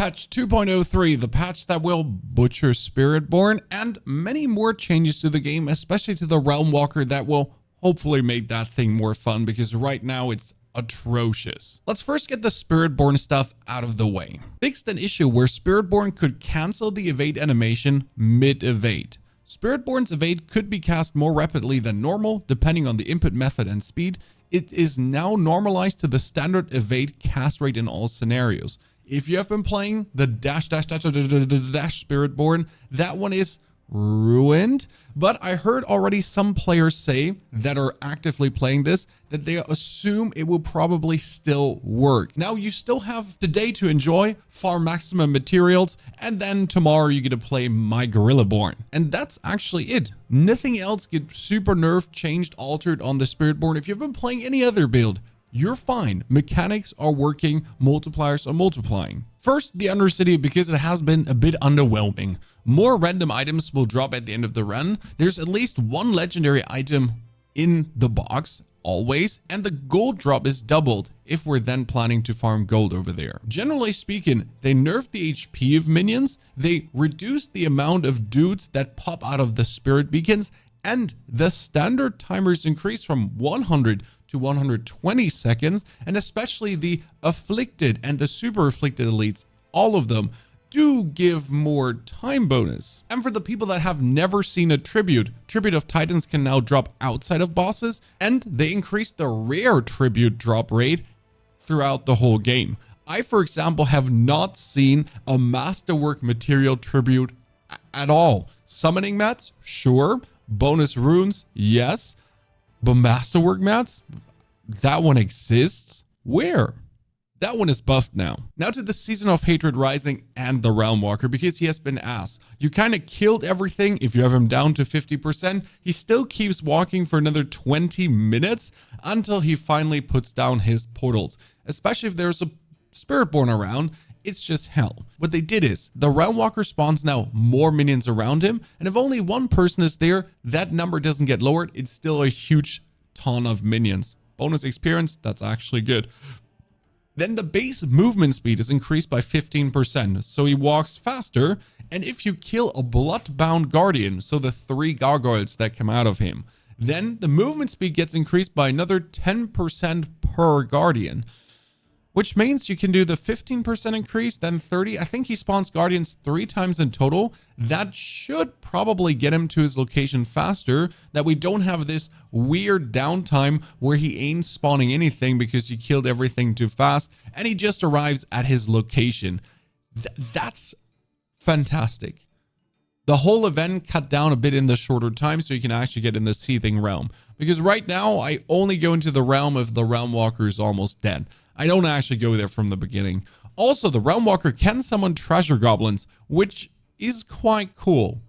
Patch 2.03, the patch that will butcher Spiritborn, and many more changes to the game, especially to the Realmwalker, that will hopefully make that thing more fun, because right now it's atrocious. Let's first get the Spiritborn stuff out of the way. Fixed an issue where Spiritborn could cancel the evade animation mid-evade. Spiritborn's evade could be cast more rapidly than normal, depending on the input method and speed. It is now normalized to the standard evade cast rate in all scenarios. If you have been playing the dash Spiritborn, that one is ruined. But I heard already some players say that are actively playing this that they assume it will probably still work. Now you still have today to enjoy, farm maximum materials, and then tomorrow you get to play My Gorillaborn. And that's actually it. Nothing else gets super nerfed, changed, altered on the Spiritborn. If you've been playing any other build, you're fine. Mechanics are working, multipliers are multiplying. First, the Undercity, because it has been a bit underwhelming. More random items will drop at the end of the run. There's at least one legendary item in the box, always, and the gold drop is doubled if we're then planning to farm gold over there. Generally speaking, they nerfed the HP of minions, they reduced the amount of dudes that pop out of the spirit beacons, and the standard timers increased from 100 to 120 seconds, and especially the afflicted and the super afflicted elites, all of them do give more time bonus. And for the people that have never seen a tribute of Titans can now drop outside of bosses, and they increase the rare tribute drop rate throughout the whole game. I, for example, have not seen a masterwork material tribute at all. Summoning mats, sure. Bonus runes, yes. But masterwork mats, that one exists? Where? That one is buffed now. Now to the Season of Hatred Rising and the Realmwalker, because he has been ass. You kind of killed everything. If you have him down to 50%, he still keeps walking for another 20 minutes until he finally puts down his portals. Especially if there's a Spiritborn around, it's just hell. What they did is, the Realmwalker spawns now more minions around him, and if only one person is there, that number doesn't get lowered. It's still a huge ton of minions. Bonus experience, that's actually good. Then the base movement speed is increased by 15%, so he walks faster, and if you kill a bloodbound guardian, so the 3 gargoyles that come out of him, then the movement speed gets increased by another 10% per guardian, which means you can do the 15% increase, then 30. I think he spawns guardians 3 times in total. That should probably get him to his location faster, that we don't have this weird downtime where he ain't spawning anything because he killed everything too fast and he just arrives at his location. That's fantastic. The whole event cut down a bit in the shorter time so you can actually get in the seething realm. Because right now I only go into the realm if the Realmwalker is almost dead. I don't actually go there from the beginning. Also, the Realmwalker can summon treasure goblins, which is quite cool.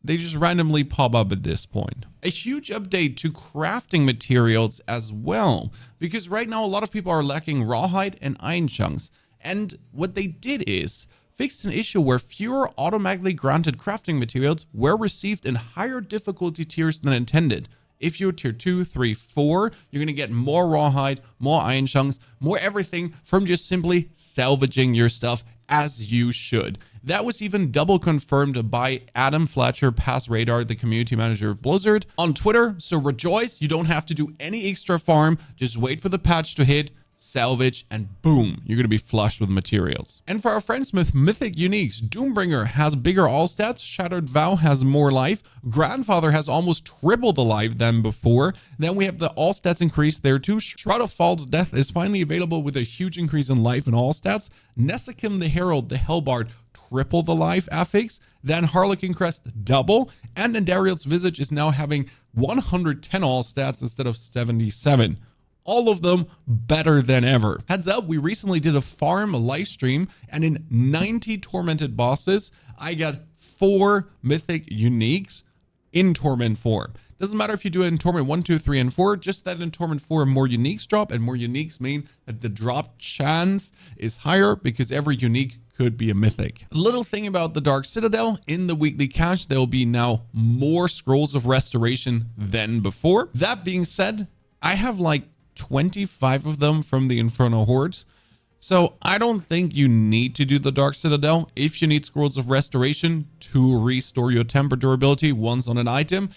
They just randomly pop up at this point. A huge update to crafting materials as well, because right now a lot of people are lacking rawhide and iron chunks. And what they did is fixed an issue where fewer automatically granted crafting materials were received in higher difficulty tiers than intended. If you're tier 2, 3, 4, you're going to get more rawhide, more iron chunks, more everything from just simply salvaging your stuff as you should. That was even double confirmed by Adam Fletcher, past radar, the community manager of Blizzard, on Twitter. So rejoice, you don't have to do any extra farm. Just wait for the patch to hit, salvage, and boom, you're going to be flushed with materials. And for our friends with Mythic uniques, Doombringer has bigger all stats, Shattered Vow has more life, Grandfather has almost triple the life than before. Then we have the all stats increase there too. Shroud of False Death is finally available with a huge increase in life and all stats. Nessakim the Herald, the Hellbard, triple the life affix. Then Harlequin Crest double, and Endariel's Visage is now having 110 all stats instead of 77. All of them better than ever. Heads up, we recently did a farm live stream, and in 90 tormented bosses, I got 4 mythic uniques in torment form. Doesn't matter if you do it in torment 1, 2, 3, and 4, just that in torment 4 more uniques drop, and more uniques mean that the drop chance is higher because every unique could be a mythic. A little thing about the Dark Citadel, in the weekly cache, there will be now more scrolls of restoration than before. That being said, I have like 25 of them from the Inferno Hordes. So I don't think you need to do the Dark Citadel. If you need Scrolls of Restoration to restore your temper durability once on an item,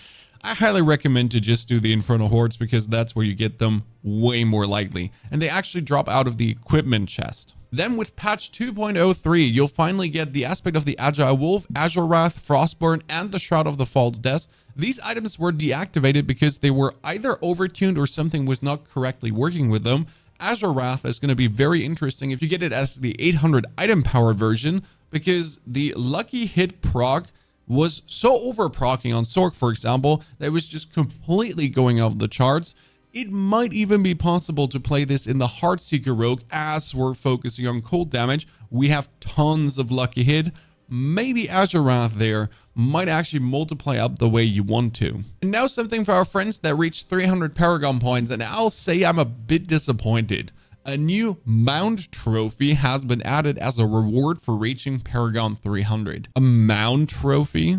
I highly recommend to just do the Infernal Hordes because that's where you get them way more likely. And they actually drop out of the equipment chest. Then with patch 2.03, you'll finally get the aspect of the Agile Wolf, Azure Wrath, Frostburn, and the Shroud of the False Death. These items were deactivated because they were either overtuned or something was not correctly working with them. Azure Wrath is going to be very interesting if you get it as the 800 item power version, because the lucky hit proc was so over procking on Sork, for example, that it was just completely going off the charts. It might even be possible to play this in the Heartseeker Rogue as we're focusing on cold damage. We have tons of lucky hit. Maybe Azure Wrath there might actually multiply up the way you want to. And now something for our friends that reached 300 Paragon points, and I'll say I'm a bit disappointed. A new Mount trophy has been added as a reward for reaching Paragon 300. A Mount trophy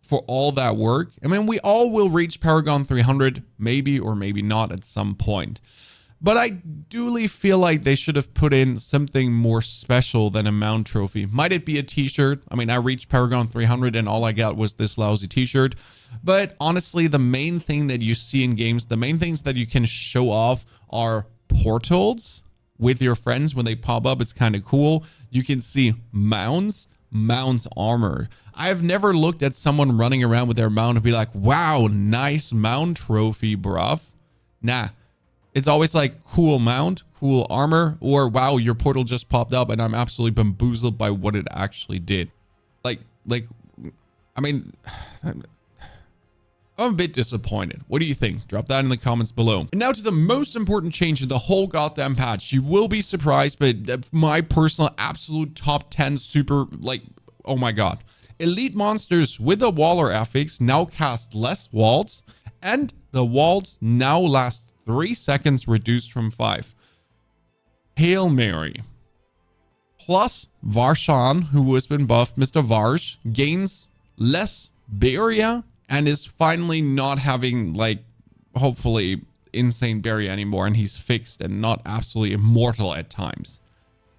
for all that work? I mean, we all will reach Paragon 300, maybe or maybe not at some point. But I duly feel like they should have put in something more special than a Mount trophy. Might it be a t-shirt? I mean, I reached Paragon 300 and all I got was this lousy t-shirt. But honestly, the main thing that you see in games, the main things that you can show off are portals with your friends when they pop up. It's kind of cool. You can see mounts armor. I have never looked at someone running around with their mount and be like, wow, nice mount trophy, bruv. Nah. It's always like cool mount, cool armor, or wow, your portal just popped up and I'm absolutely bamboozled by what it actually did. I mean, I'm a bit disappointed. What do you think? Drop that in the comments below. And now to the most important change in the whole goddamn patch. You will be surprised, but my personal absolute top 10 super, oh my god. Elite monsters with the Waller affix now cast less walls, and the walls now last 3 seconds reduced from 5. Hail Mary. Plus, Varshan, who has been buffed, Mr. Varsh, gains less barrier and is finally not having, hopefully, insane barrier anymore, and he's fixed and not absolutely immortal at times.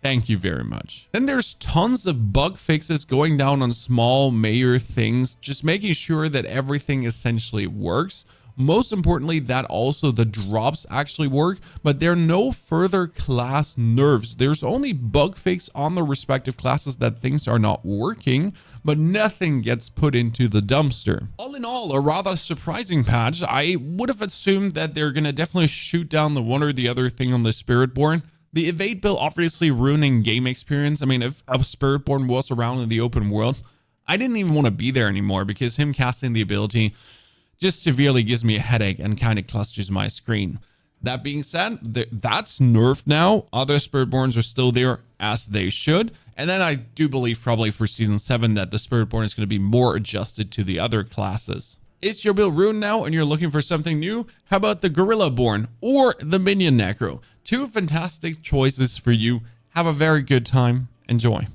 Thank you very much. Then there's tons of bug fixes going down on small major things, just making sure that everything essentially works. Most importantly, that also the drops actually work, but there are no further class nerfs. There's only bug fix on the respective classes that things are not working, but nothing gets put into the dumpster. All in all, a rather surprising patch. I would have assumed that they're going to definitely shoot down the one or the other thing on the Spiritborn. The evade build obviously ruining game experience. I mean, if Spiritborn was around in the open world, I didn't even want to be there anymore because him casting the ability just severely gives me a headache and kind of clusters my screen. That being said, that's nerfed now. Other Spiritborns are still there as they should. And then I do believe probably for Season 7 that the Spiritborn is going to be more adjusted to the other classes. Is your build ruined now and you're looking for something new? How about the Gorillaborn or the Minion Necro? Two fantastic choices for you. Have a very good time. Enjoy.